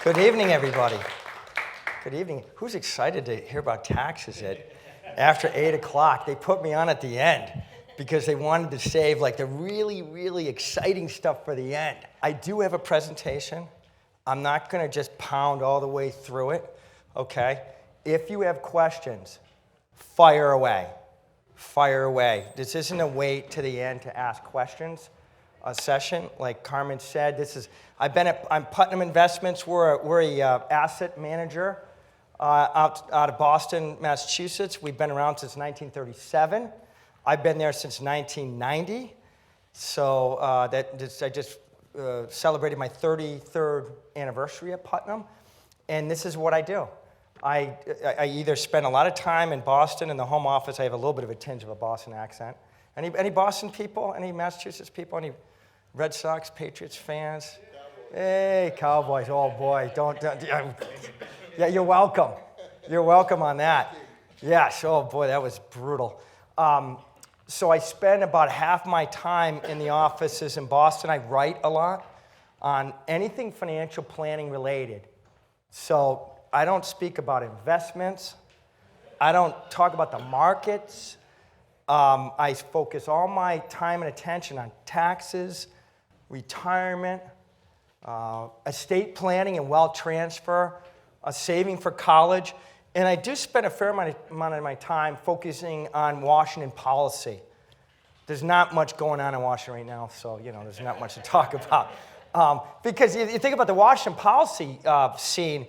Good evening, everybody. Good evening. Who's excited to hear about taxes after 8 o'clock? They put me on at the end because they wanted to save like the really, really exciting stuff for the end. I do have a presentation. I'm not going to just pound all the way through it, okay? If you have questions, fire away. Fire away. This isn't a wait to the end to ask questions. A session, like Carmen said, I'm Putnam Investments. We're a asset manager out of Boston, Massachusetts. We've been around since 1937. I've been there since 1990. So I just celebrated my 33rd anniversary at Putnam, and this is what I do. I either spend a lot of time in Boston in the home office. I have a little bit of a tinge of a Boston accent. Any Boston people? Any Massachusetts people? Any Red Sox, Patriots fans? Hey, Cowboys. Oh, boy. Yeah, you're welcome. You're welcome on that. Yes. Oh, boy, that was brutal. So I spend about half my time in the offices in Boston. I write a lot on anything financial planning related. So I don't speak about investments. I don't talk about the markets. I focus all my time and attention on taxes, retirement, estate planning and wealth transfer, saving for college. And I do spend a fair amount of my time focusing on Washington policy. There's not much going on in Washington right now, so there's not much to talk about. Because you think about the Washington policy scene,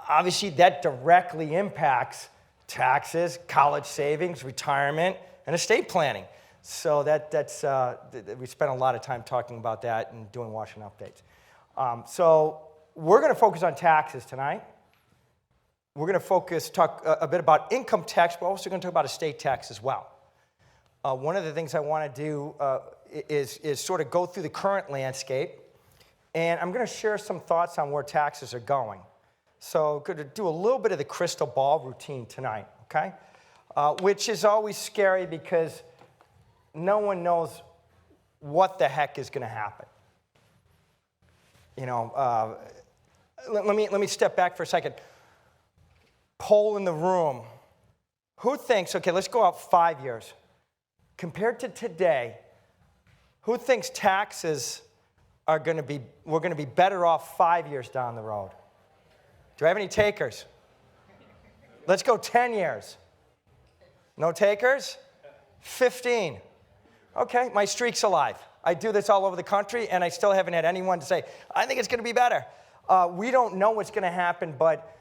obviously that directly impacts taxes, college savings, retirement, and estate planning. So we spent a lot of time talking about that and doing Washington updates. So we're going to focus on taxes tonight. We're going to talk a bit about income tax, but we're also going to talk about estate tax as well. One of the things I want to do is sort of go through the current landscape, and I'm going to share some thoughts on where taxes are going. So going to do a little bit of the crystal ball routine tonight, okay? Which is always scary because no one knows what the heck is going to happen. Let me step back for a second. Poll in the room. Who thinks, okay, let's go out 5 years. Compared to today, who thinks taxes we're going to be better off 5 years down the road? Do I have any takers? Let's go 10 years. No takers? 15. Okay, my streak's alive. I do this all over the country, and I still haven't had anyone to say, I think it's going to be better. We don't know what's going to happen, but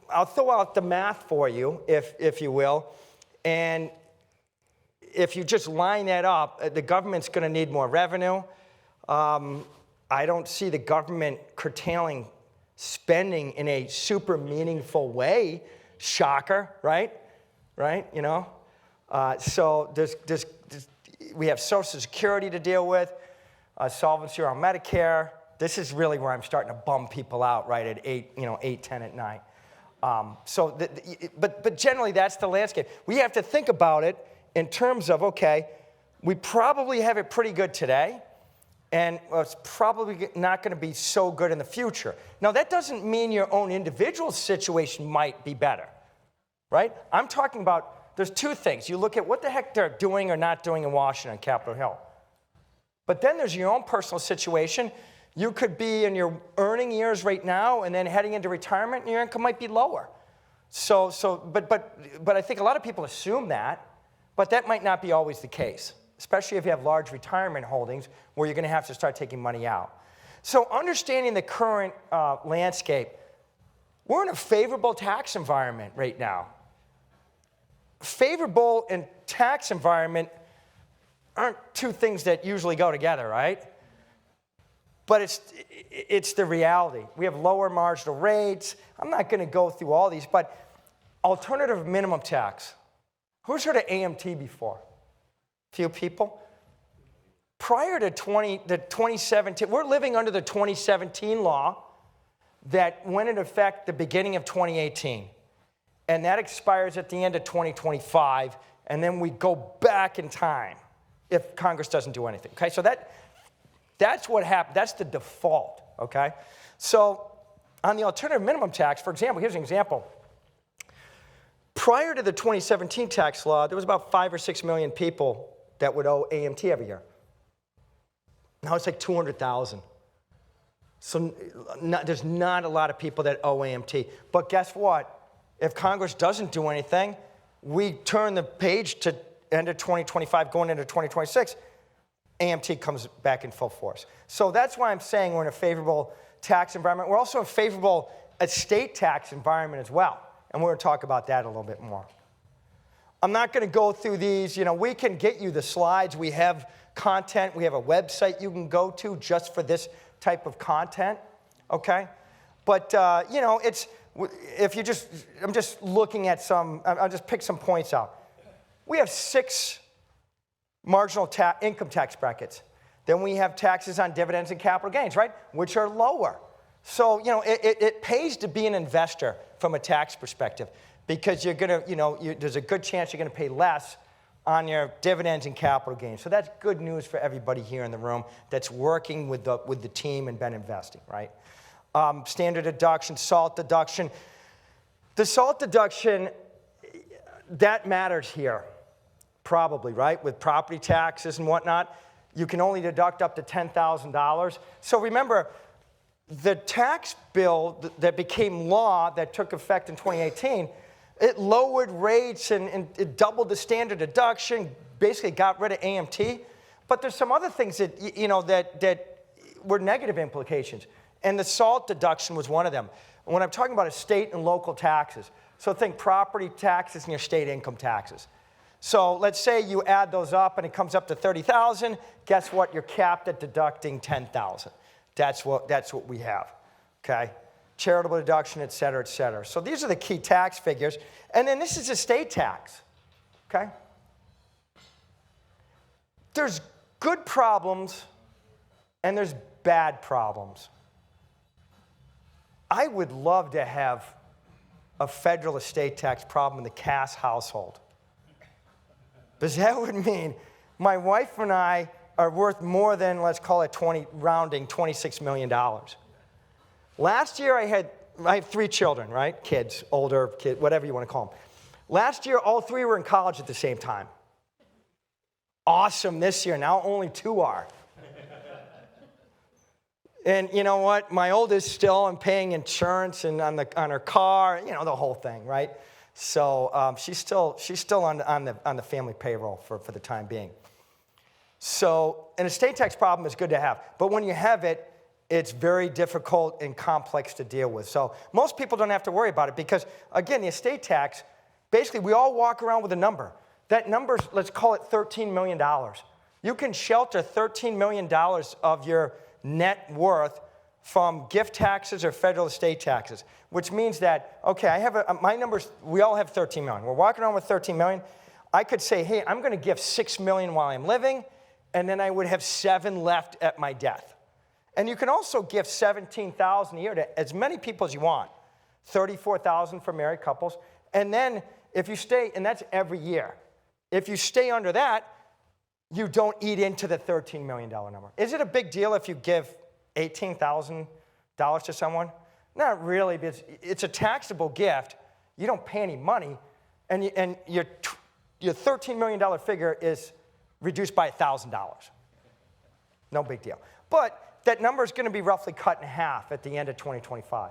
I'll throw out the math for you, if you will. And if you just line that up, the government's going to need more revenue. I don't see the government curtailing spending in a super meaningful way. Shocker, right? Right, So we have Social Security to deal with, solvency around Medicare. This is really where I'm starting to bum people out, right, at 8, 10 at night. But generally that's the landscape. We have to think about it in terms of, okay, we probably have it pretty good today, and it's probably not going to be so good in the future. Now, that doesn't mean your own individual situation might be better, right? I'm talking about, there's two things. You look at what the heck they're doing or not doing in Washington, Capitol Hill. But then there's your own personal situation. You could be in your earning years right now and then heading into retirement, and your income might be lower. But I think a lot of people assume that, but that might not be always the case, especially if you have large retirement holdings where you're going to have to start taking money out. So understanding the current landscape, we're in a favorable tax environment right now. Favorable and tax environment aren't two things that usually go together, right? But it's the reality. We have lower marginal rates. I'm not going to go through all these, but alternative minimum tax. Who's heard of AMT before? Few people. Prior to 2017, we're living under the 2017 law that went into effect the beginning of 2018. And that expires at the end of 2025, and then we go back in time if Congress doesn't do anything. Okay, so that's what happened. That's the default. okay? So on the alternative minimum tax, for example, here's an example. Prior to the 2017 tax law, there was about 5 or 6 million people that would owe AMT every year. Now it's like 200,000. So there's not a lot of people that owe AMT. But guess what? If Congress doesn't do anything, we turn the page to end of 2025, going into 2026, AMT comes back in full force. So that's why I'm saying we're in a favorable tax environment. We're also in a favorable estate tax environment as well. And we're going to talk about that a little bit more. I'm not going to go through these. You know, we can get you the slides. We have content. We have a website you can go to just for this type of content, okay? But, you know, it's, if you just, I'm just looking at some, I'll just pick some points out. We have 6 marginal income tax brackets. Then we have taxes on dividends and capital gains, right, which are lower. So, you know, it pays to be an investor from a tax perspective because you're going to, you know, there's a good chance you're going to pay less on your dividends and capital gains. So that's good news for everybody here in the room that's working with the team and been investing, right? Standard deduction, SALT deduction. The SALT deduction, that matters here, probably, right? With property taxes and whatnot, you can only deduct up to $10,000. So remember, the tax bill that became law that took effect in 2018, it lowered rates and it doubled the standard deduction, basically got rid of AMT. But there's some other things that, you know, that were negative implications. And the SALT deduction was one of them. When I'm talking about is state and local taxes, so think property taxes and your state income taxes. So let's say you add those up and it comes up to $30,000. Guess what? You're capped at deducting $10,000. That's what we have, okay? Charitable deduction, et cetera, et cetera. So these are the key tax figures. And then this is estate tax, okay? There's good problems and there's bad problems. I would love to have a federal estate tax problem in the Cass household. Because that would mean my wife and I are worth more than, let's call it rounding, $26 million. Last year I have 3 children, right? Kids, older, kid, whatever you want to call them. Last year, all 3 were in college at the same time. Awesome this year, now only 2 are. And you know what? My oldest still, I'm paying insurance and on her car, you know, the whole thing, right? So she's still on the family payroll for the time being. So an estate tax problem is good to have, but when you have it, it's very difficult and complex to deal with. So most people don't have to worry about it because, again, the estate tax, basically we all walk around with a number. That number's, let's call it $13 million. You can shelter $13 million of your net worth from gift taxes or federal estate taxes, which means that, okay, I have my numbers, we all have 13 million. We're walking around with 13 million. I could say, hey, I'm going to give 6 million while I'm living, and then I would have 7 left at my death. And you can also give $17,000 a year to as many people as you want, $34,000 for married couples. And then if you stay, and that's every year, if you stay under that, you don't eat into the $13 million number. Is it a big deal if you give $18,000 to someone? Not really, because it's a taxable gift. You don't pay any money, and your $13 million figure is reduced by $1,000. No big deal. But that number is going to be roughly cut in half at the end of 2025.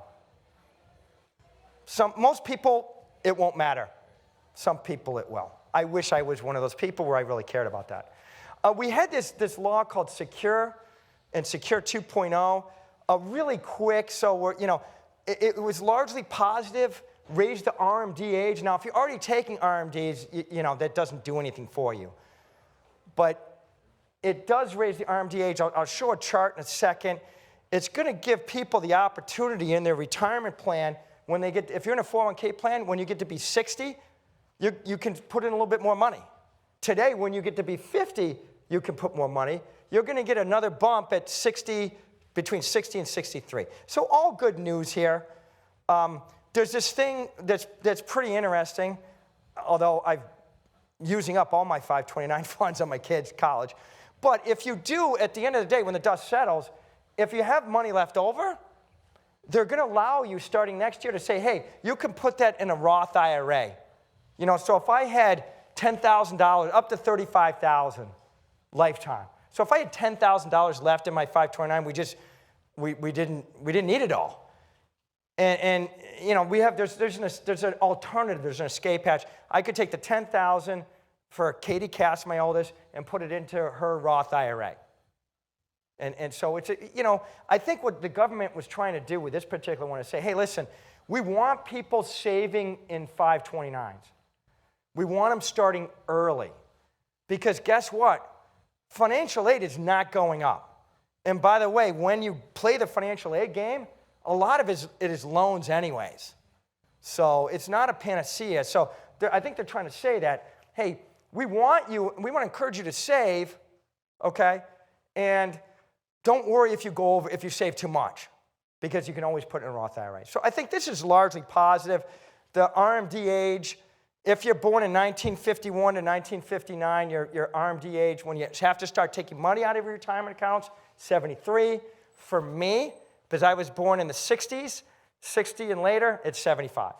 Most people, it won't matter. Some people, it will. I wish I was one of those people where I really cared about that. We had this law called Secure and Secure 2.0, really quick. So we're, it was largely positive, raised the RMD age. Now, if you're already taking RMDs, that doesn't do anything for you. But it does raise the RMD age. I'll show a chart in a second. It's going to give people the opportunity in their retirement plan when they get, if you're in a 401k plan, when you get to be 60, you can put in a little bit more money. Today, when you get to be 50, you can put more money. You're going to get another bump at 60, between 60 and 63. So all good news here. There's this thing that's pretty interesting, although I'm using up all my 529 funds on my kids' college. But if you do, at the end of the day, when the dust settles, if you have money left over, they're going to allow you starting next year to say, hey, you can put that in a Roth IRA. You know, so if I had $10,000, up to $35,000 lifetime. So if I had $10,000 left in my 529, we didn't need it all. And you know, there's an alternative, there's an escape hatch. I could take the $10,000 for Katie Cass, my oldest, and put it into her Roth IRA. And so it's, you know, I think what the government was trying to do with this particular one is say, hey, listen, we want people saving in 529s. We want them starting early. Because guess what? Financial aid is not going up. And by the way, when you play the financial aid game, a lot of it is loans anyways. So it's not a panacea. So I think they're trying to say that, hey, we want to encourage you to save, okay? And don't worry if you save too much, because you can always put it in a Roth IRA. So I think this is largely positive. The RMD age, if you're born in 1951 to 1959, your RMD age, when you have to start taking money out of your retirement accounts, 73. For me, because I was born in the 60s, 60 and later, it's 75.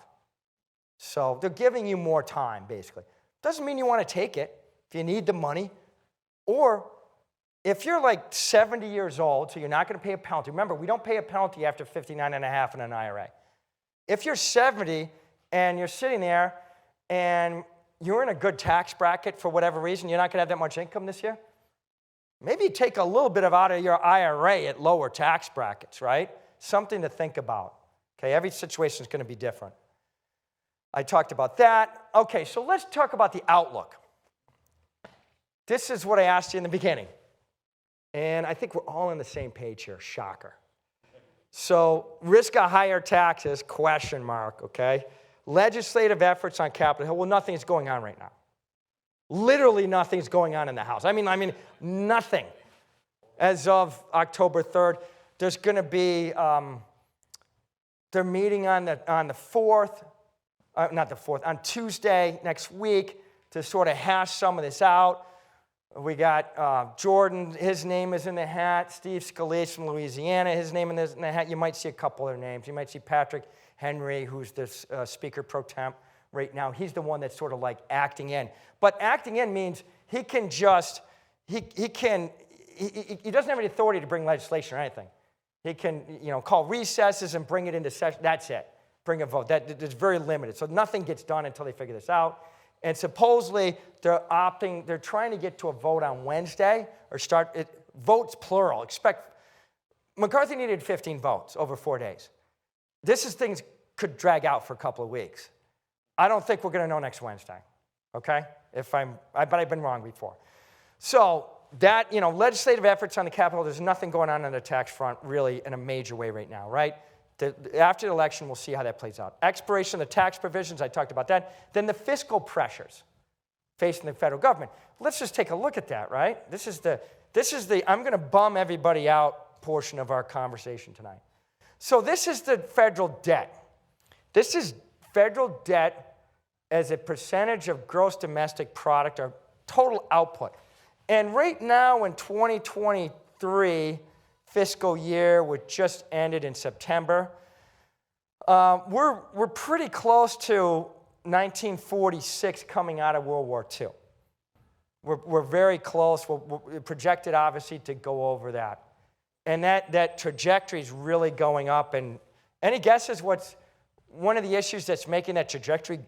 So they're giving you more time, basically. Doesn't mean you want to take it if you need the money. Or if you're like 70 years old, so you're not going to pay a penalty. Remember, we don't pay a penalty after 59 and a half in an IRA. If you're 70 and you're sitting there and you're in a good tax bracket for whatever reason, you're not going to have that much income this year, maybe take a little bit out of your IRA at lower tax brackets, right? Something to think about. Okay, every situation is going to be different. I talked about that. Okay, so let's talk about the outlook. This is what I asked you in the beginning. And I think we're all on the same page here. Shocker. So risk of higher taxes, question mark, okay? Legislative efforts on Capitol Hill. Well, nothing is going on right now. Literally nothing's going on in the House. I mean, nothing. As of October 3rd, there's going to be, they're meeting on the 4th, on Tuesday next week to sort of hash some of this out. We got Jordan, his name is in the hat. Steve Scalise from Louisiana, his name is in the hat. You might see a couple other names. You might see Patrick Henry, who's the Speaker pro temp right now. He's the one that's sort of like acting in. But acting in means he can just, he doesn't have any authority to bring legislation or anything. He can, call recesses and bring it into session. That's it. Bring a vote. It's very limited. So nothing gets done until they figure this out. And supposedly they're trying to get to a vote on Wednesday or start it. Votes plural. McCarthy needed 15 votes over 4 days. Things could drag out for a couple of weeks. I don't think we're going to know next Wednesday. Okay? But I've been wrong before. So that, legislative efforts on the Capitol, there's nothing going on the tax front really in a major way right now, right? After the election, we'll see how that plays out. Expiration of the tax provisions, I talked about that. Then the fiscal pressures facing the federal government. Let's just take a look at that, right? This is the I'm going to bum everybody out portion of our conversation tonight. So this is the federal debt. This is federal debt as a percentage of gross domestic product or total output. And right now in 2023, fiscal year, which just ended in September, we're pretty close to 1946 coming out of World War II. We're very close. We're projected, obviously, to go over that. And that trajectory is really going up. And any guesses what's one of the issues that's making that trajectory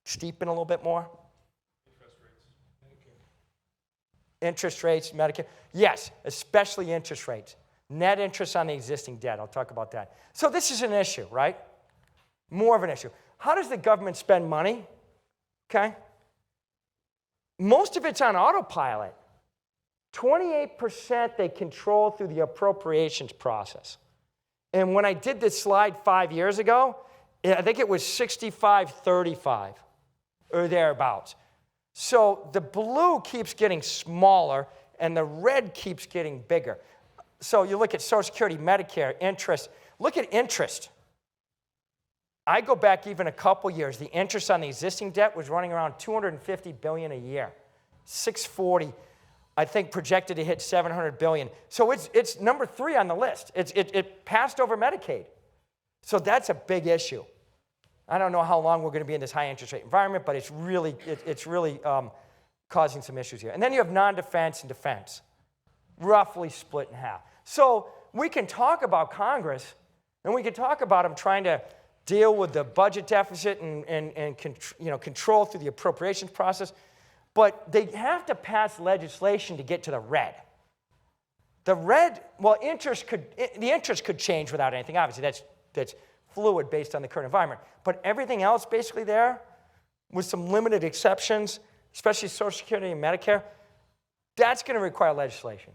steepen a little bit more? Interest rates, Medicare. Yes, especially interest rates. Net interest on the existing debt. I'll talk about that. So this is an issue, right? More of an issue. How does the government spend money? Okay. Most of it's on autopilot. 28% they control through the appropriations process. And when I did this slide 5 years ago, I think it was 65-35 or thereabouts. So the blue keeps getting smaller and the red keeps getting bigger. So you look at Social Security, Medicare, interest. Look at interest. I go back even a couple years. The interest on the existing debt was running around $250 billion a year, $640. I think projected to hit $700 billion. So it's number 3 on the list. It passed over Medicaid. So that's a big issue. I don't know how long we're going to be in this high interest rate environment, but it's really causing some issues here. And then you have non-defense and defense, roughly split in half. So we can talk about Congress, and we can talk about them trying to deal with the budget deficit and control through the appropriations process, but they have to pass legislation to get to the red. The red, well, the interest could change without anything. Obviously, that's fluid based on the current environment. But everything else basically there, with some limited exceptions, especially Social Security and Medicare, that's going to require legislation.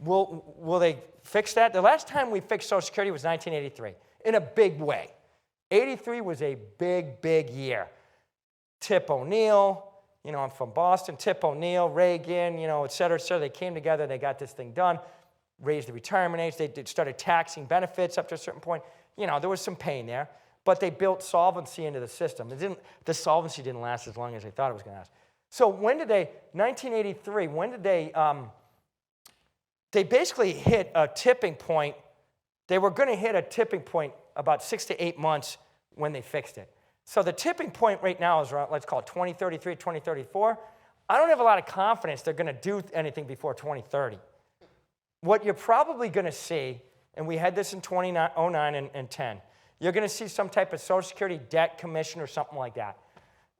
Will they fix that? The last time we fixed Social Security was 1983, in a big way. 83 was a big, big year. Tip O'Neill, I'm from Boston, Tip O'Neill, Reagan, et cetera, they came together, they got this thing done, raised the retirement age, they started taxing benefits up to a certain point. There was some pain there, but they built solvency into the system. The solvency didn't last as long as they thought it was going to last. So 1983, when did they basically hit a tipping point. They were going to hit a tipping point about 6 to 8 months when they fixed it. So the tipping point right now is around, let's call it 2033, 2034. I don't have a lot of confidence they're going to do anything before 2030. What you're probably going to see, and we had this in 2009 and 10, you're going to see some type of Social Security debt commission or something like that.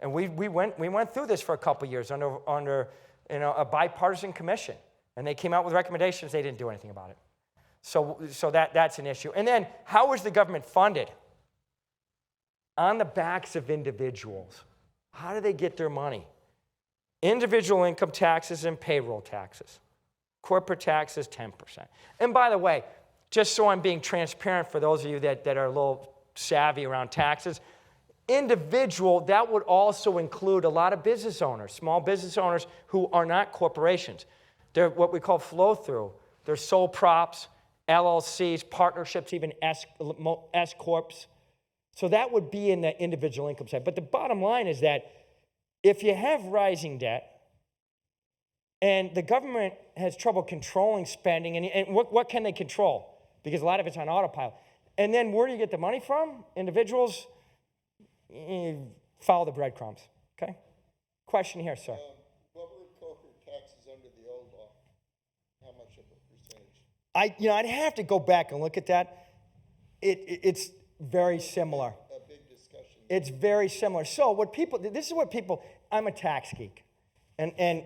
And we went through this for a couple years under a bipartisan commission. And they came out with recommendations. They didn't do anything about it. So that's an issue. And then how is the government funded? On the backs of individuals. How do they get their money? Individual income taxes and payroll taxes. Corporate taxes, 10%. And by the way, just so I'm being transparent for those of you that are a little savvy around taxes, individual, that would also include a lot of business owners, small business owners who are not corporations. They're what we call flow-through. They're sole props, LLCs, partnerships, even S-corps. So that would be in the individual income side. But the bottom line is that if you have rising debt and the government has trouble controlling spending, and what can they control? Because a lot of it's on autopilot. And then where do you get the money from? Individuals, follow the breadcrumbs, okay? Question here, sir. What were corporate taxes under the old law? How much of a percentage? I'd have to go back and look at that. It's very similar. A big discussion. It's very similar. So I'm a tax geek. And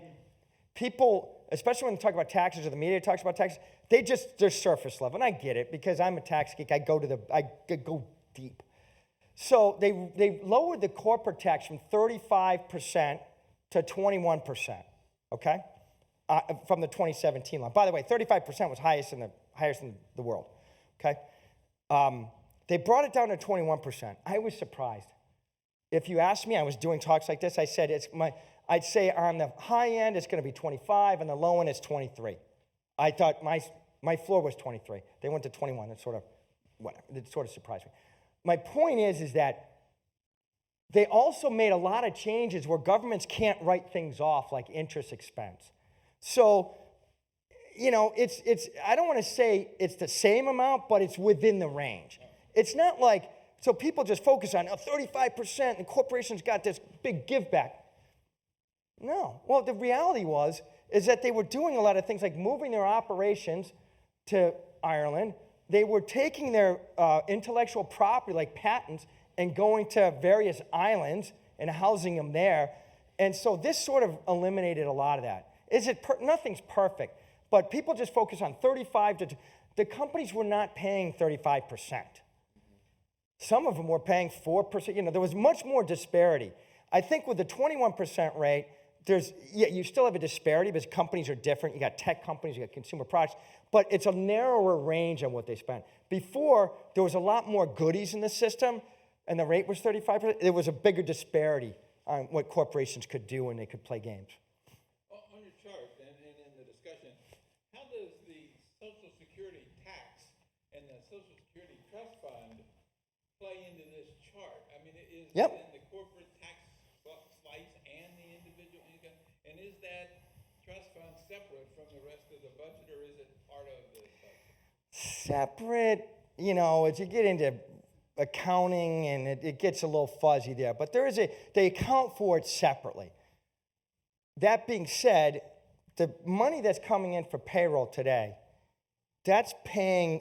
people, especially when they talk about taxes or the media talks about taxes, they're surface level. And I get it because I'm a tax geek. I go deep. So they lowered the corporate tax from 35% to 21%, okay? From the 2017 law. By the way, 35% was highest in the world, okay? They brought it down to 21%. I was surprised. If you asked me, I was doing talks like this, I'd say on the high end, it's going to be 25, and the low end is 23. I thought my floor was 23. They went to 21. It sort of surprised me. My point is that they also made a lot of changes where governments can't write things off like interest expense. So, it's I don't want to say it's the same amount, but it's within the range. It's not like, so people just focus on 35% and corporations got this big give back. No. Well, the reality is that they were doing a lot of things like moving their operations to Ireland. They were taking their intellectual property, like patents, and going to various islands and housing them there. And so this sort of eliminated a lot of that. Nothing's perfect, but people just focus on 35 the companies were not paying 35%. Some of them were paying 4%. There was much more disparity. I think with the 21% rate, you still have a disparity because companies are different. You got tech companies, you got consumer products, but it's a narrower range on what they spend. Before, there was a lot more goodies in the system, and the rate was 35%. There was a bigger disparity on what corporations could do when they could play games. On your chart and in the discussion, how does the Social Security tax and the Social Security trust fund play into this chart? I mean, is Yep. it in the corporate tax slice and the individual income? And is that trust fund separate from the rest of the budget, or is it part of the budget? Separate, as you get into accounting and it gets a little fuzzy there, but they account for it separately. That being said, the money that's coming in for payroll today, that's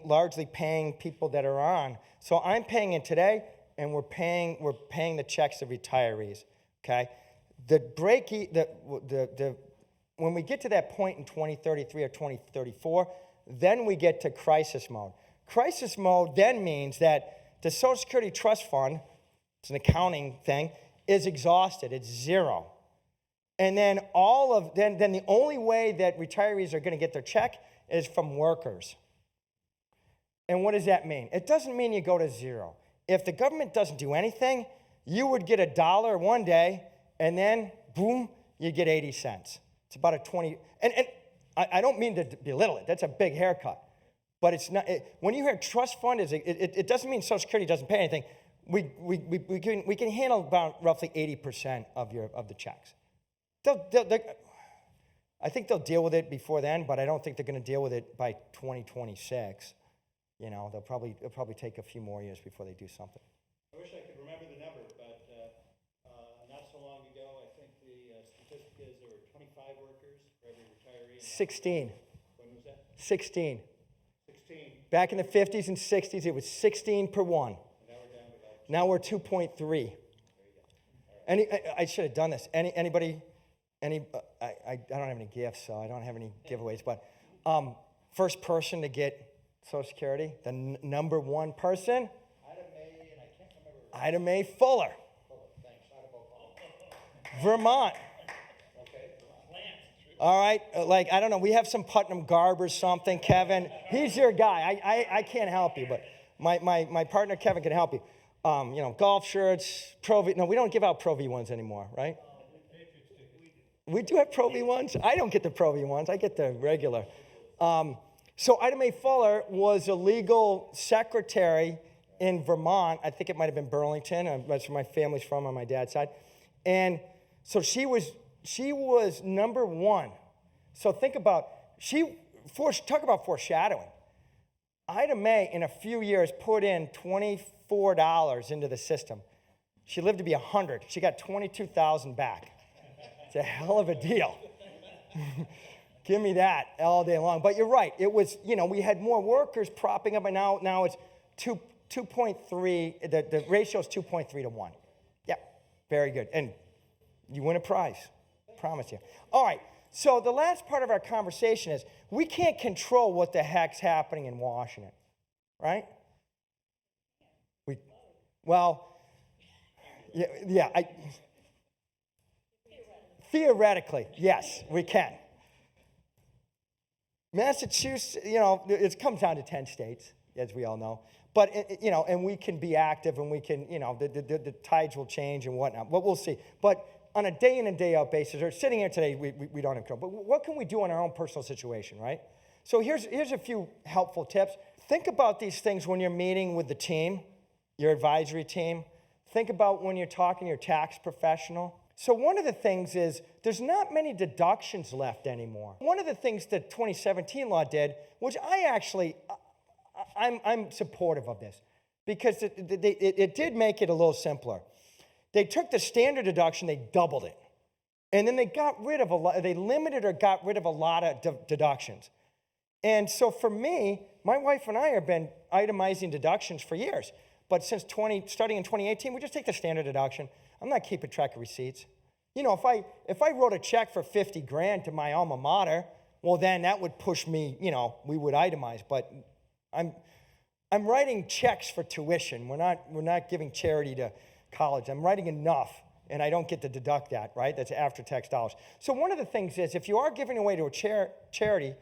largely paying people that are on. So I'm paying it today, and we're paying the checks of retirees. Okay, when we get to that point in 2033 or 2034, then we get to crisis mode. Crisis mode then means that the Social Security Trust Fund, it's an accounting thing, is exhausted. It's zero. And then then the only way that retirees are going to get their check is from workers. And what does that mean? It doesn't mean you go to zero. If the government doesn't do anything, you would get $1 one day, and then boom, you get 80 cents. It's about a 20. And I don't mean to belittle it. That's a big haircut. But it's not. When you hear trust fund, it doesn't mean Social Security doesn't pay anything. We can handle about roughly 80% of the checks. I think they'll deal with it before then, but I don't think they're going to deal with it by 2026. It'll probably take a few more years before they do something. I wish I could remember the number, but not so long ago, I think the statistic is there were 25 workers for every retiree. 16. When was that? 16. 16. Back in the 50s and 60s, it was 16 per one. And now we're down to about. Now we're 2.3. I should have done this. Anybody? I don't have any gifts, so I don't have any giveaways. But first person to get Social Security, the number one person. Ida May, and I can't remember. Ida Mae Fuller. Thanks. Ida Bocal. Vermont. Okay. All right, I don't know. We have some Putnam Garb or something, Kevin. He's your guy. I can't help you, but my partner Kevin can help you. Golf shirts, Pro V. No, we don't give out Pro V ones anymore, right? We do have Pro V ones. I don't get the Pro V ones. I get the regular. So Ida Mae Fuller was a legal secretary in Vermont. I think it might have been Burlington. That's where my family's from on my dad's side. And so she was number one. So think about, talk about foreshadowing. Ida Mae, in a few years, put in $24 into the system. She lived to be 100. She got $22,000 back. It's a hell of a deal. Give me that all day long. But you're right. It was, we had more workers propping up, and now it's 2.3. The ratio is 2.3 to 1. Yeah, very good. And you win a prize. Promise you. All right. So the last part of our conversation is we can't control what the heck's happening in Washington, right? Theoretically, yes, we can. Massachusetts, it comes down to 10 states, as we all know. But, and we can be active, and we can, the tides will change and whatnot. But we'll see. But on a day in and day out basis, or sitting here today, we don't have control. But what can we do in our own personal situation, right? So here's a few helpful tips. Think about these things when you're meeting with the team, your advisory team. Think about when you're talking to your tax professional. So one of the things is there's not many deductions left anymore. One of the things that 2017 law did, which I'm supportive of this, because it did make it a little simpler. They took the standard deduction, they doubled it. And then they limited or got rid of a lot of deductions. And so for me, my wife and I have been itemizing deductions for years. But starting in 2018, we just take the standard deduction. I'm not keeping track of receipts. If I wrote a check for $50,000 to my alma mater, well, then that would push me, we would itemize. But I'm writing checks for tuition. We're not giving charity to college. I'm writing enough, and I don't get to deduct that, right? That's after-tax dollars. So one of the things is, if you are giving away to a charity,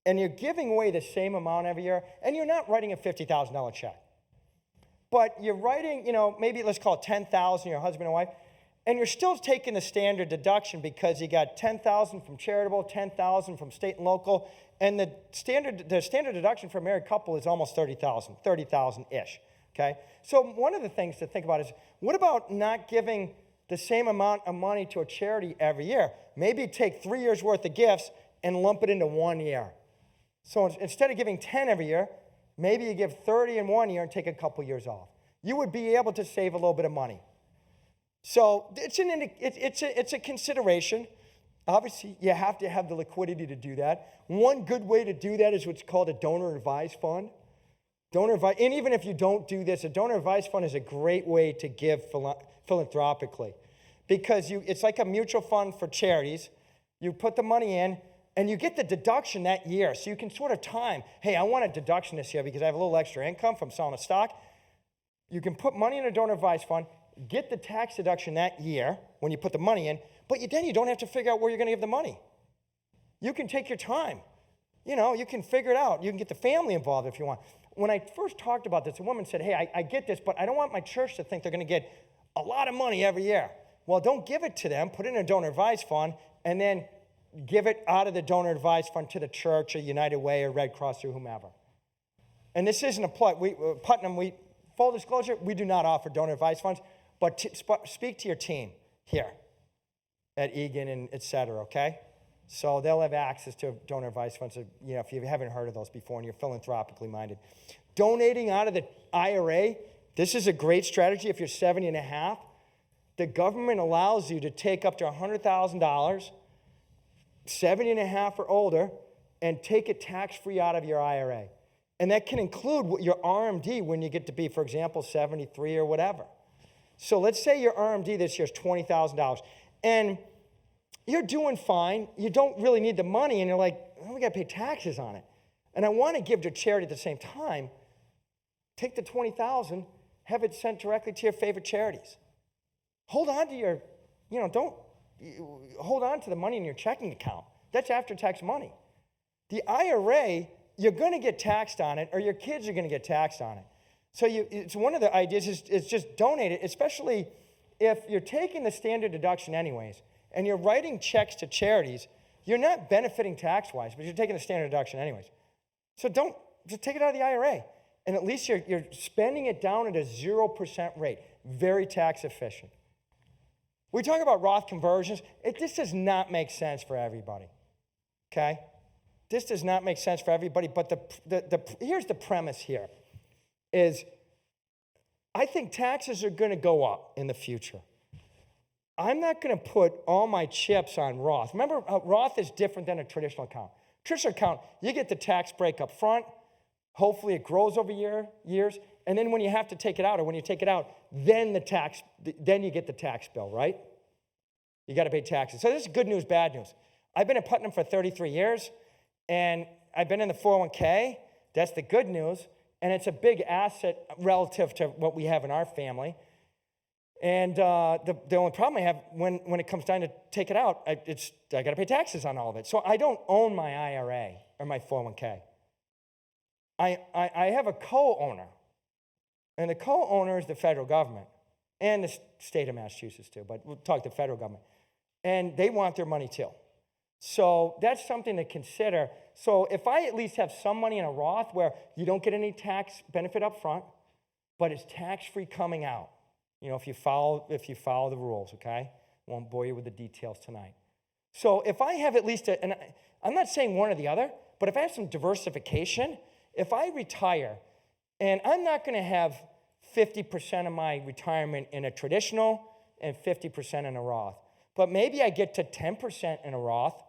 and you're giving away the same amount every year, and you're not writing a $50,000 check, but you're writing, maybe let's call it $10,000, your husband and wife, and you're still taking the standard deduction because you got $10,000 from charitable, $10,000 from state and local, and the standard deduction for a married couple is almost $30,000-ish, okay? So one of the things to think about is, what about not giving the same amount of money to a charity every year. Maybe take 3 years worth of gifts and lump it into 1 year. So instead of giving 10 every year, maybe you give 30 in 1 year and take a couple years off. You would be able to save a little bit of money. So it's a consideration. Obviously, you have to have the liquidity to do that. One good way to do that is what's called a donor advised fund. And even if you don't do this, a donor advised fund is a great way to give philanthropically, because it's like a mutual fund for charities. You put the money in, and you get the deduction that year. So you can sort of time, hey, I want a deduction this year because I have a little extra income from selling a stock. You can put money in a donor advised fund, get the tax deduction that year when you put the money in, but then you don't have to figure out where you're going to give the money. You can take your time. You can figure it out. You can get the family involved if you want. When I first talked about this, a woman said, hey, I get this, but I don't want my church to think they're going to get a lot of money every year. Well, don't give it to them. Put it in a donor advised fund, and then give it out of the donor advised fund to the church or United Way or Red Cross or whomever. And this isn't a plug. Putnam, full disclosure, we do not offer donor advised funds, but speak to your team here at Egan and et cetera, okay? So they'll have access to donor advised funds, if you haven't heard of those before and you're philanthropically minded. Donating out of the IRA, this is a great strategy if you're 70 and a half. The government allows you to take up to $100,000, 70 and a half or older, and take it tax-free out of your IRA. And that can include your RMD when you get to be, for example, 73 or whatever. So let's say your RMD this year is $20,000. And you're doing fine. You don't really need the money. And you're like, oh, we got to pay taxes on it. And I want to give to charity at the same time. Take the $20,000, have it sent directly to your favorite charities. Hold on to don't hold on to the money in your checking account. That's after-tax money. The IRA, you're going to get taxed on it, or your kids are going to get taxed on it. So it's one of the ideas is just donate it, especially if you're taking the standard deduction anyways, and you're writing checks to charities, you're not benefiting tax-wise, but you're taking the standard deduction anyways. So just take it out of the IRA. And at least you're spending it down at a 0% rate. Very tax efficient. We talk about Roth conversions. This does not make sense for everybody, okay? This does not make sense for everybody, but here's the premise here, is I think taxes are going to go up in the future. I'm not going to put all my chips on Roth. Remember, Roth is different than a traditional account. Traditional account, you get the tax break up front. Hopefully it grows over years. And then when you have to take it out, or when you take it out, then you get the tax bill, right? You got to pay taxes. So this is good news, bad news. I've been at Putnam for 33 years, and I've been in the 401k. That's the good news. And it's a big asset relative to what we have in our family. And the only problem I have when it comes time to take it out, I got to pay taxes on all of it. So I don't own my IRA or my 401k. I have a co-owner. And the co-owner is the federal government and the state of Massachusetts too, but we'll talk the federal government. And they want their money too. So that's something to consider. So if I at least have some money in a Roth where you don't get any tax benefit up front, but it's tax-free coming out, if you follow the rules, okay? Won't bore you with the details tonight. So if I have at least, and I'm not saying one or the other, but if I have some diversification, if I retire, and I'm not going to have 50% of my retirement in a traditional and 50% in a Roth, but maybe I get to 10% in a Roth.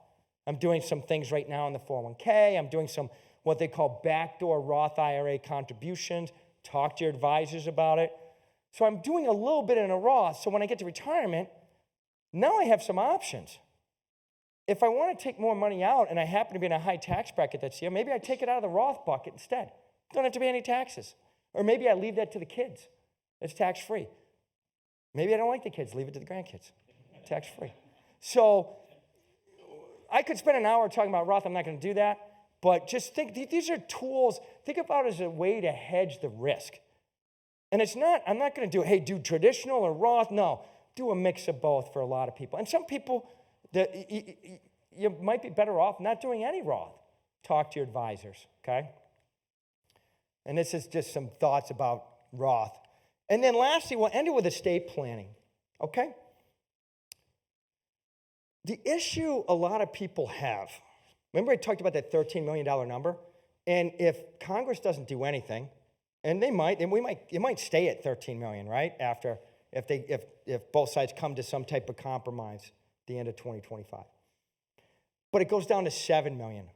I'm doing some things right now in the 401k. I'm doing some what they call backdoor Roth IRA contributions. Talk to your advisors about it. So I'm doing a little bit in a Roth. So when I get to retirement, now I have some options. If I want to take more money out and I happen to be in a high tax bracket this year, maybe I take it out of the Roth bucket instead. Don't have to pay any taxes. Or maybe I leave that to the kids. It's tax-free. Maybe I don't like the kids. Leave it to the grandkids. Tax-free. So I could spend an hour talking about Roth. I'm not going to do that. But just think, these are tools. Think about it as a way to hedge the risk. And I'm not going to do traditional or Roth. No, do a mix of both for a lot of people. And some people, you might be better off not doing any Roth. Talk to your advisors, okay? And this is just some thoughts about Roth. And then lastly, we'll end it with estate planning, okay? The issue a lot of people have, remember I talked about that $13 million number? And if Congress doesn't do anything, and it might stay at 13 million, right? After, if both sides come to some type of compromise at the end of 2025. But it goes down to 7 million.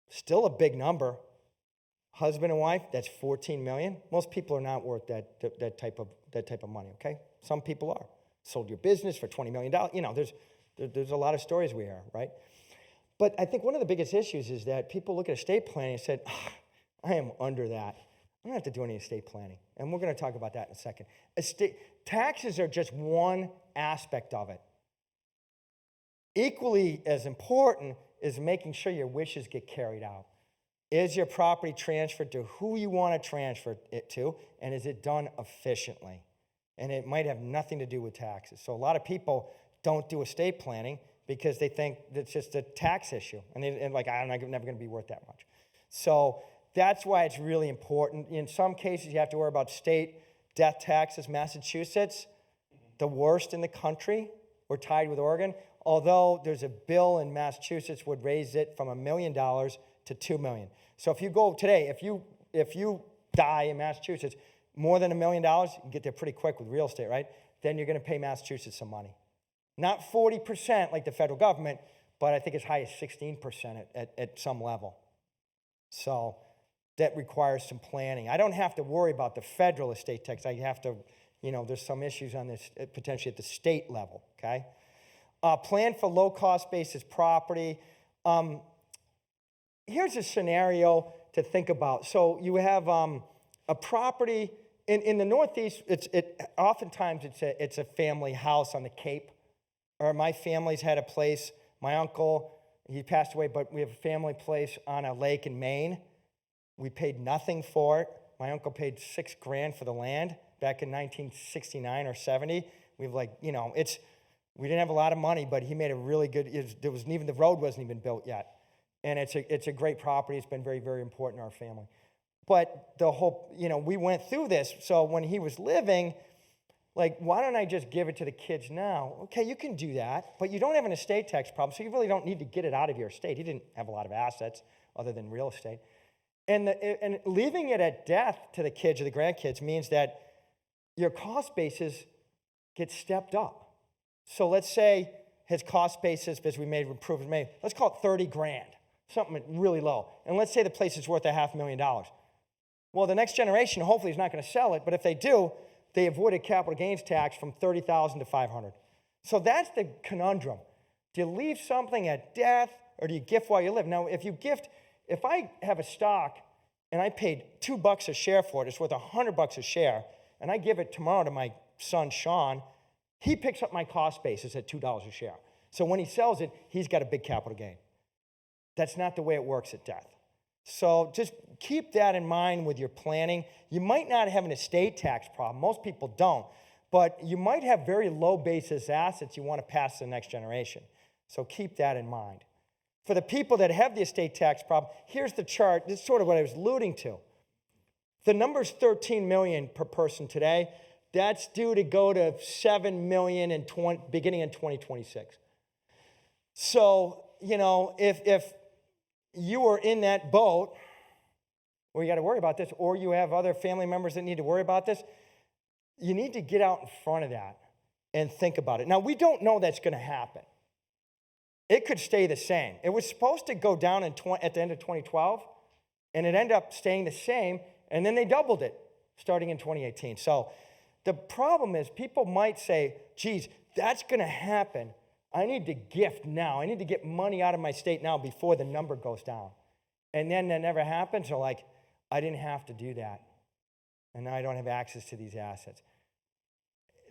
Still a big number. Husband and wife, that's 14 million. Most people are not worth that type of money, okay? Some people are. Sold your business for $20 million. You know, there's a lot of stories we hear, right? But I think one of the biggest issues is that people look at estate planning and said, I am under that. I don't have to do any estate planning. And we're going to talk about that in a second. Taxes are just one aspect of it. Equally as important is making sure your wishes get carried out. Is your property transferred to who you want to transfer it to, and is it done efficiently? And it might have nothing to do with taxes. So a lot of people don't do estate planning because they think it's just a tax issue. And like, I'm never going to be worth that much. So that's why it's really important. In some cases, you have to worry about state death taxes. Massachusetts, the worst in the country. We're tied with Oregon. Although there's a bill in Massachusetts would raise it from $1 million to $2 million. So if you go today, if you die in Massachusetts, more than $1 million, you can get there pretty quick with real estate, right? Then you're going to pay Massachusetts some money. Not 40% like the federal government, but I think as high as 16% at some level. So that requires some planning. I don't have to worry about the federal estate tax. I have to, there's some issues on this potentially at the state level, okay? Plan for low-cost basis property. Here's a scenario to think about. So you have a property in the Northeast. Oftentimes it's a family house on the Cape, or my family's had a place. My uncle, he passed away, but we have a family place on a lake in Maine. We paid nothing for it. My uncle paid $6,000 for the land back in 1969 or 70. We didn't have a lot of money, but he made a really good. The road wasn't even built yet, and it's a great property. It's been very, very important to our family. But the whole, we went through this. So when he was living, like, why don't I just give it to the kids now? Okay, you can do that, but you don't have an estate tax problem, so you really don't need to get it out of your estate. He didn't have a lot of assets other than real estate. And leaving it at death to the kids or the grandkids means that your cost basis gets stepped up. So let's say his cost basis, because we made improvements, let's call it $30,000, something really low. And let's say the place is worth $500,000. Well, the next generation hopefully is not going to sell it, but if they do, they avoided capital gains tax from $30,000 to $500. So that's the conundrum. Do you leave something at death, or do you gift while you live? Now, if I have a stock and I paid $2 a share for it, it's worth $100 a share, and I give it tomorrow to my son, Sean, he picks up my cost basis at $2 a share. So when he sells it, he's got a big capital gain. That's not the way it works at death. So just keep that in mind with your planning. You might not have an estate tax problem. Most people don't. But you might have very low basis assets you want to pass to the next generation. So keep that in mind. For the people that have the estate tax problem, here's the chart. This is sort of what I was alluding to. The number's 13 million per person today. That's due to go to 7 million beginning in 2026. So, if you are in that boat where you got to worry about this, or you have other family members that need to worry about this, you need to get out in front of that and think about it. Now, we don't know that's going to happen. It could stay the same. It was supposed to go down at the end of 2012, and it ended up staying the same, and then they doubled it starting in 2018. So the problem is people might say, geez, that's going to happen. I need to gift now. I need to get money out of my state now before the number goes down. And then that never happens. So like, I didn't have to do that. And now I don't have access to these assets.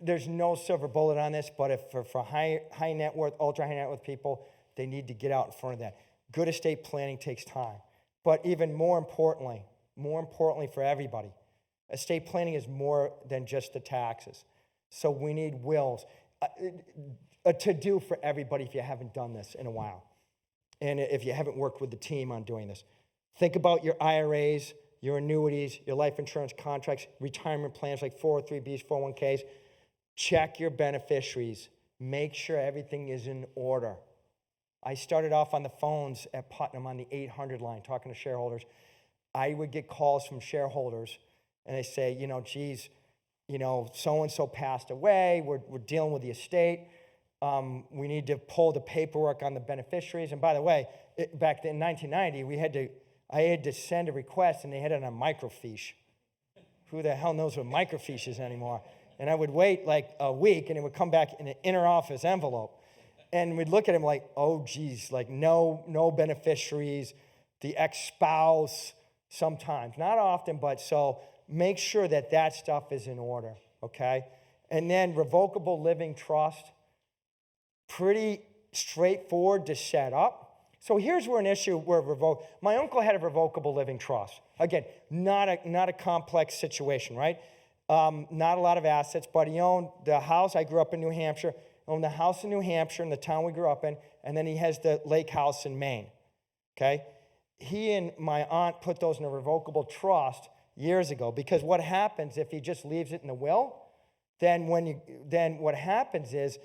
There's no silver bullet on this, but if for high net worth, ultra high net worth people, they need to get out in front of that. Good estate planning takes time. But even more importantly for everybody, estate planning is more than just the taxes. So we need wills. A to-do for everybody if you haven't done this in a while. And if you haven't worked with the team on doing this. Think about your IRAs, your annuities, your life insurance contracts, retirement plans like 403Bs, 401Ks. Check your beneficiaries. make sure everything is in order. I started off on the phones at Putnam on the 800 line talking to shareholders. I would get calls from shareholders, and they say, geez, so-and-so passed away. We're dealing with the estate. We need to pull the paperwork on the beneficiaries. And by the way, back in 1990, I had to send a request, and they had it on a microfiche. Who the hell knows what microfiche is anymore? And I would wait like a week, and it would come back in an inner office envelope. And we'd look at him like, oh, geez, like no beneficiaries, the ex-spouse sometimes. Not often, but so make sure that stuff is in order, okay? And then revocable living trust, pretty straightforward to set up. So here's where an issue where my uncle had a revocable living trust. Again, not a complex situation, right? Not a lot of assets, but he owned the house. I grew up in New Hampshire, owned the house in New Hampshire in the town we grew up in, and then he has the lake house in Maine, okay? He and my aunt put those in a revocable trust years ago, because what happens if he just leaves it in the will, then what happens is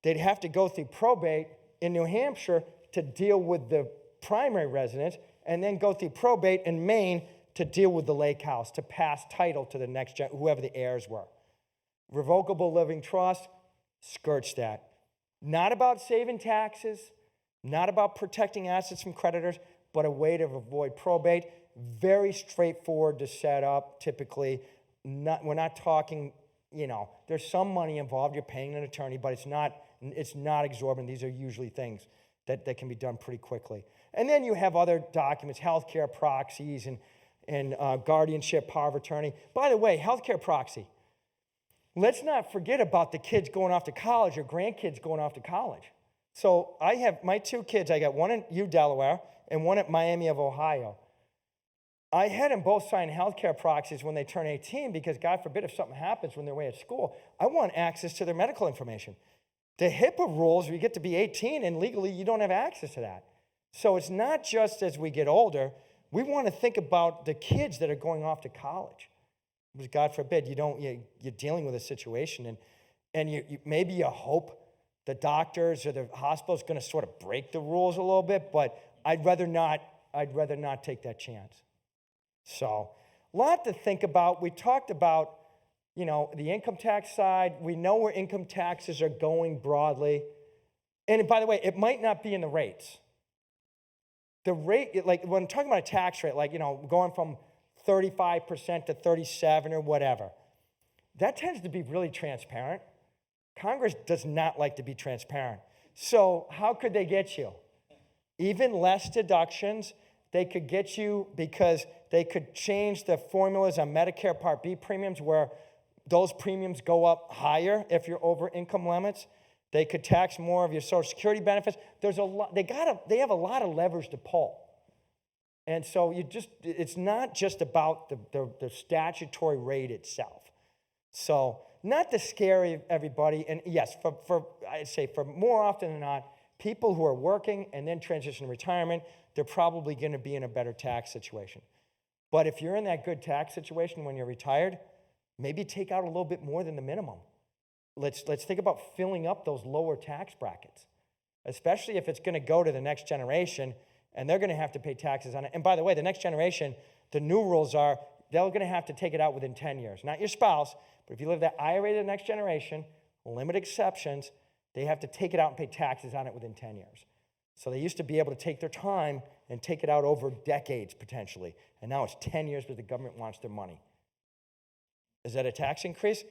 they'd have to go through probate in New Hampshire to deal with the primary residence, and then go through probate in Maine to deal with the lake house, to pass title to the next whoever the heirs were. Revocable living trust skirts that. Not about saving taxes, not about protecting assets from creditors, but a way to avoid probate. Very straightforward to set up, typically. We're not talking, there's some money involved. You're paying an attorney, but it's not exorbitant. These are usually things that can be done pretty quickly. And then you have other documents, healthcare proxies and guardianship, power of attorney. By the way, healthcare proxy. Let's not forget about the kids going off to college or grandkids going off to college. So I have my two kids. I got one at U Delaware and one at Miami of Ohio. I had them both sign healthcare proxies when they turn 18 because, God forbid, if something happens when they're away at school, I want access to their medical information. The HIPAA rules, you get to be 18, and legally you don't have access to that. So it's not just as we get older. We want to think about the kids that are going off to college. Because, God forbid, you're dealing with a situation, and you maybe you hope the doctors or the hospital is going to sort of break the rules a little bit, but I'd rather not take that chance. So, a lot to think about. We talked about, the income tax side. We know where income taxes are going broadly. And by the way, it might not be in the rates. The rate, like when I'm talking about a tax rate, like, going from 35% to 37% or whatever, that tends to be really transparent. Congress does not like to be transparent. So how could they get you? Even less deductions, they could get you because they could change the formulas on Medicare Part B premiums where those premiums go up higher if you're over income limits. They could tax more of your Social Security benefits. There's a lot. They have a lot of levers to pull. And so it's not just about the statutory rate itself. So not to scare everybody. And yes, I'd say for more often than not, people who are working and then transition to retirement, they're probably going to be in a better tax situation. But if you're in that good tax situation when you're retired, maybe take out a little bit more than the minimum. Let's think about filling up those lower tax brackets, especially if it's going to go to the next generation and they're going to have to pay taxes on it. And by the way, the next generation, the new rules are they're going to have to take it out within 10 years. Not your spouse, but if you live that IRA to the next generation, limit exceptions, they have to take it out and pay taxes on it within 10 years. So they used to be able to take their time and take it out over decades potentially. And now it's 10 years because the government wants their money. Is that a tax increase?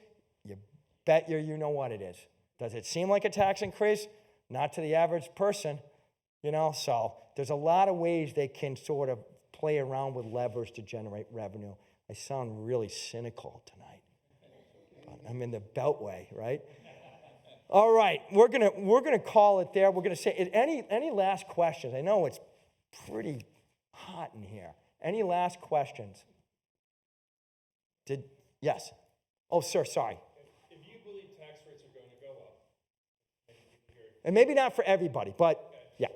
You bet you know what it is. Does it seem like a tax increase? Not to the average person, So there's a lot of ways they can sort of play around with levers to generate revenue. I sound really cynical tonight. But I'm in the beltway, right? All right, we're gonna call it there. We're gonna say any last questions? I know it's pretty hot in here. Any last questions? Yes. Oh, sir, sorry. If you believe tax rates are going to go up, And maybe not for everybody, but yeah.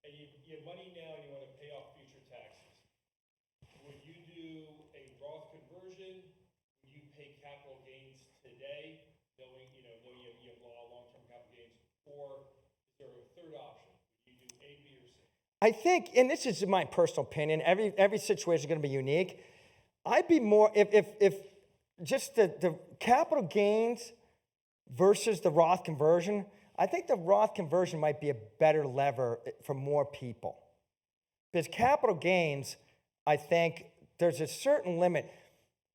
and you have money now and you want to pay off future taxes, would you do a Roth conversion? Would you pay capital gains today, knowing you have long-term capital gains, or is there a third option? You do A, B, or C? I think, and this is my personal opinion, every situation is going to be unique. I'd be more, if just the capital gains versus the Roth conversion, I think the Roth conversion might be a better lever for more people. Because capital gains, I think there's a certain limit.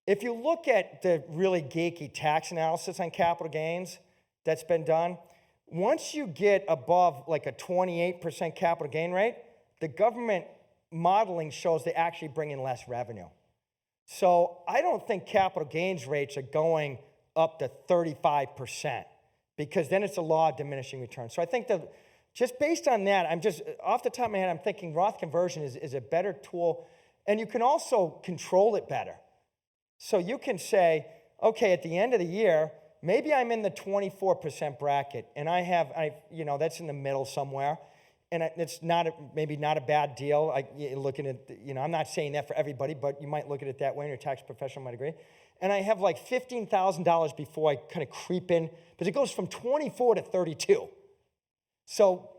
If you look at the really geeky tax analysis on capital gains that's been done, once you get above like a 28% capital gain rate, the government modeling shows they actually bring in less revenue. So I don't think capital gains rates are going up to 35%, because then it's a law of diminishing returns. So I think that just based on that, I'm just, off the top of my head, I'm thinking Roth conversion is a better tool, and you can also control it better. So you can say, okay, at the end of the year, maybe I'm in the 24% bracket, and that's in the middle somewhere, and it's maybe not a bad deal. Looking at, I'm not saying that for everybody, but you might look at it that way, and your tax professional might agree. And I have like $15,000 before I kind of creep in, because it goes from 24 to 32. So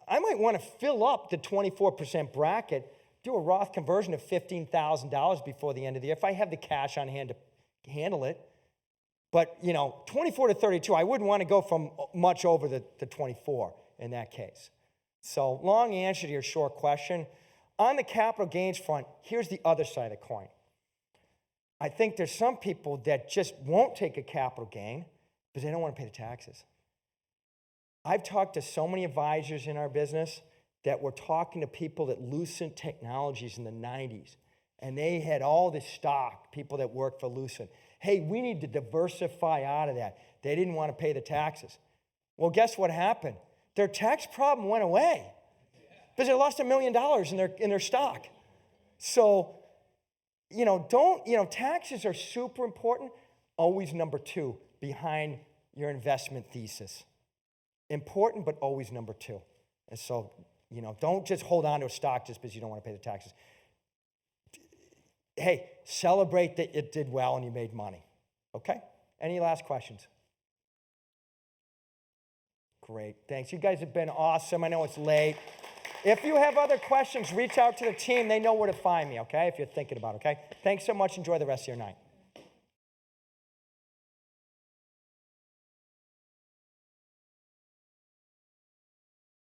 I might want to fill up the 24% bracket, do a Roth conversion of $15,000 before the end of the year, if I have the cash on hand to handle it. But, 24 to 32, I wouldn't want to go from much over the 24 in that case. So long answer to your short question. On the capital gains front, here's the other side of the coin. I think there's some people that just won't take a capital gain because they don't want to pay the taxes. I've talked to so many advisors in our business that were talking to people at Lucent Technologies in the 90s, and they had all this stock, people that worked for Lucent. Hey, we need to diversify out of that. They didn't want to pay the taxes. Well, guess what happened? Their tax problem went away because they lost $1 million in their stock. So, taxes are super important. Always number 2 behind your investment thesis. Important, but always number 2. And so, don't just hold on to a stock just because you don't want to pay the taxes. Hey, celebrate that it did well and you made money. Okay? Any last questions? Great. Thanks. You guys have been awesome. I know it's late. If you have other questions, reach out to the team. They know where to find me, okay? If you're thinking about it, okay? Thanks so much. Enjoy the rest of your night.